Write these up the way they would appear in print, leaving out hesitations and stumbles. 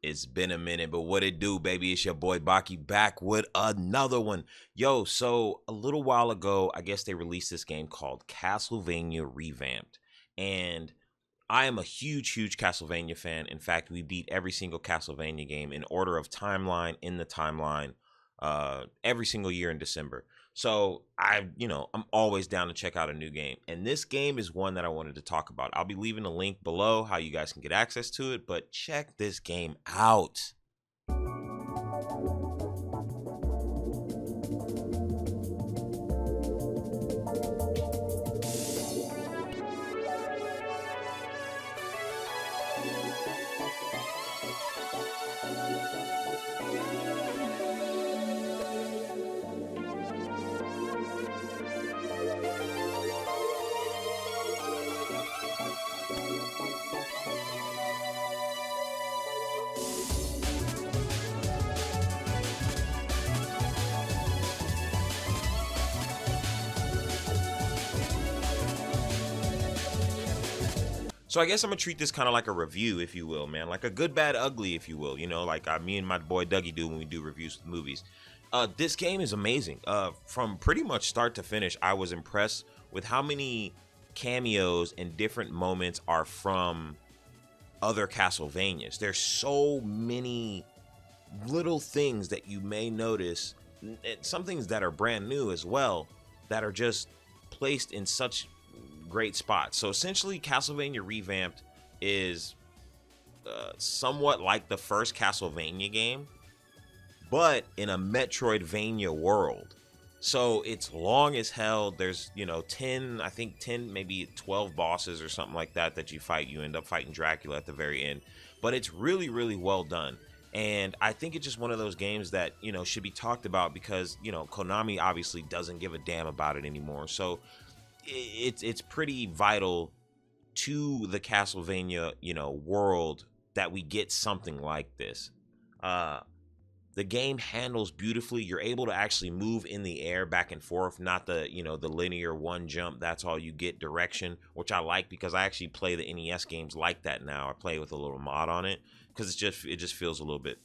It's been a minute, but what it do, baby? It's your boy Baki back with another one. Yo, so a little while ago, I guess they released this game called Castlevania Revamped. And I am a huge, huge Castlevania fan. In fact, we beat every single Castlevania game in order of timeline in the timeline every single year in December. So I'm always down to check out a new game. And this game is one that I wanted to talk about. I'll be leaving a link below how you guys can get access to it, but check this game out. So I guess I'm gonna treat this kind of like a review, if you will, man, like a good, bad, ugly, if you will. Like me and my boy Dougie do when we do reviews with movies. This game is amazing. From pretty much start to finish, I was impressed with how many cameos and different moments are from other Castlevanias. There's so many little things that you may notice, and some things that are brand new as well, that are just placed in such great spots. So essentially, Castlevania Revamped is somewhat like the first Castlevania game, but in a Metroidvania world. So it's long as hell. There's 10, I think 10, maybe 12 bosses or something like that you fight. You end up fighting Dracula at the very end, but it's really, really well done. And I think it's just one of those games that should be talked about because Konami obviously doesn't give a damn about it anymore. So it's pretty vital to the Castlevania world that we get something like this. The game handles beautifully. You're able to actually move in the air back and forth, not the the linear one jump. That's all you get direction, which I like because I actually play the NES games like that now. I play with a little mod on it because it just feels a little bit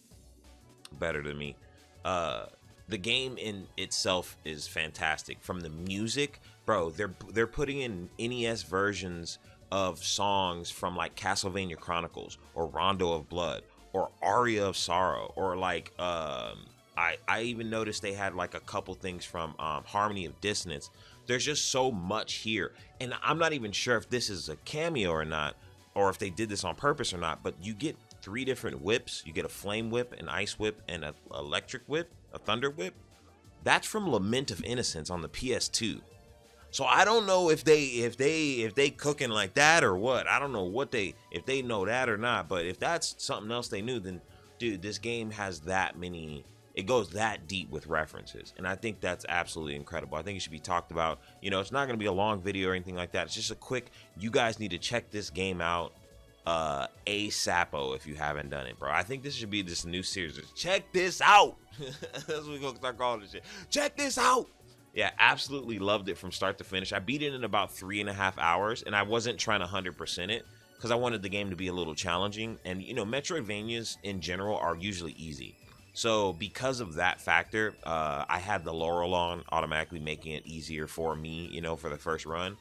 better to me. The game in itself is fantastic. From the music, bro, they're putting in NES versions of songs from like Castlevania Chronicles or Rondo of Blood or Aria of Sorrow, or like I even noticed they had like a couple things from Harmony of Dissonance. There's just so much here, and I'm not even sure if this is a cameo or not, or if they did this on purpose or not, but you get 3 different whips. You get a flame whip, an ice whip, and an electric whip, a thunder whip. That's from Lament of Innocence on the PS2. So I don't know if they cooking like that or what. I don't know if they know that or not, but if that's something else they knew, then dude, this game has that many, it goes that deep with references, and I think that's absolutely incredible. I think it should be talked about. It's not going to be a long video or anything like that. It's just a quick, you guys need to check this game out ASAPO if you haven't done it, bro. I think this should be this new series. Check this out. That's what we're gonna start calling this shit. Check this out. Yeah, absolutely loved it from start to finish. I beat it in about 3.5 hours, and I wasn't trying to 100% it because I wanted the game to be a little challenging. And Metroidvanias in general are usually easy. So because of that factor, I had the Laurel on, automatically making it easier for me, for the first run.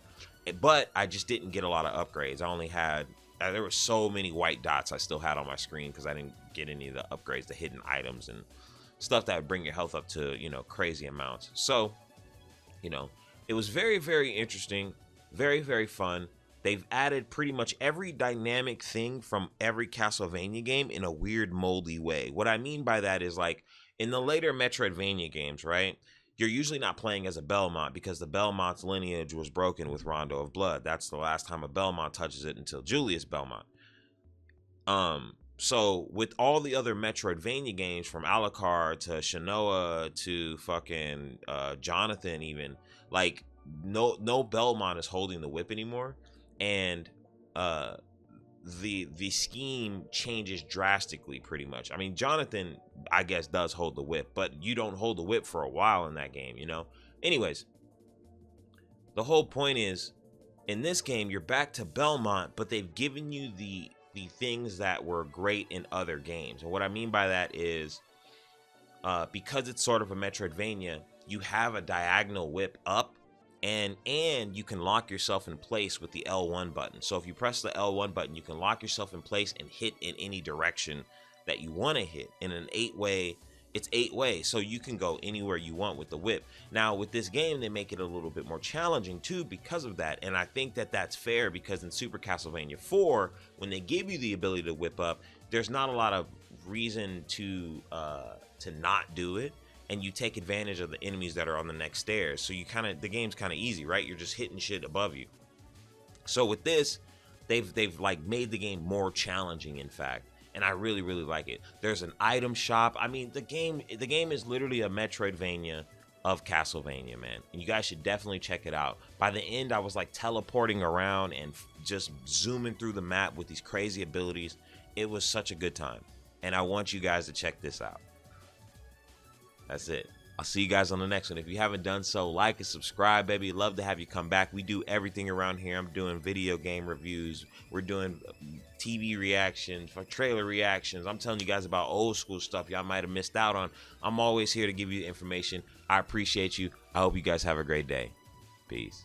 But I just didn't get a lot of upgrades. I only had there were so many white dots I still had on my screen because I didn't get any of the upgrades, the hidden items and stuff that would bring your health up to, crazy amounts. So, it was very, very interesting, very, very fun. They've added pretty much every dynamic thing from every Castlevania game in a weird, moldy way. What I mean by that is, like, in the later Metroidvania games, right? You're usually not playing as a Belmont because the Belmont's lineage was broken with Rondo of Blood. That's the last time a Belmont touches it until Julius Belmont. So with all the other Metroidvania games, from Alucard to Shanoa to fucking Jonathan, even, like, no Belmont is holding the whip anymore, and the scheme changes drastically pretty much. I mean, Jonathan, I guess, does hold the whip, but you don't hold the whip for a while in that game, Anyways, the whole point is, in this game, you're back to Belmont, but they've given you the the things that were great in other games. And what I mean by that is, because it's sort of a Metroidvania, you have a diagonal whip up, and you can lock yourself in place with the L1 button. So if you press the L1 button, you can lock yourself in place and hit in any direction that you want to hit in an 8-way. It's 8 ways, so you can go anywhere you want with the whip. Now with this game, they make it a little bit more challenging too because of that, and I think that that's fair, because in Super Castlevania 4, when they give you the ability to whip up, there's not a lot of reason to not do it, and you take advantage of the enemies that are on the next stairs. So the game's kind of easy, right? You're just hitting shit above you. So with this, they've like made the game more challenging, in fact. And I really, really like it. There's an item shop. I mean, the game is literally a Metroidvania of Castlevania, man. And you guys should definitely check it out. By the end, I was like teleporting around and just zooming through the map with these crazy abilities. It was such a good time. And I want you guys to check this out. That's it. I'll see you guys on the next one. If you haven't done so, like and subscribe, baby. Love to have you come back. We do everything around here. I'm doing video game reviews. We're doing TV reactions, trailer reactions. I'm telling you guys about old school stuff y'all might have missed out on. I'm always here to give you information. I appreciate you. I hope you guys have a great day. Peace.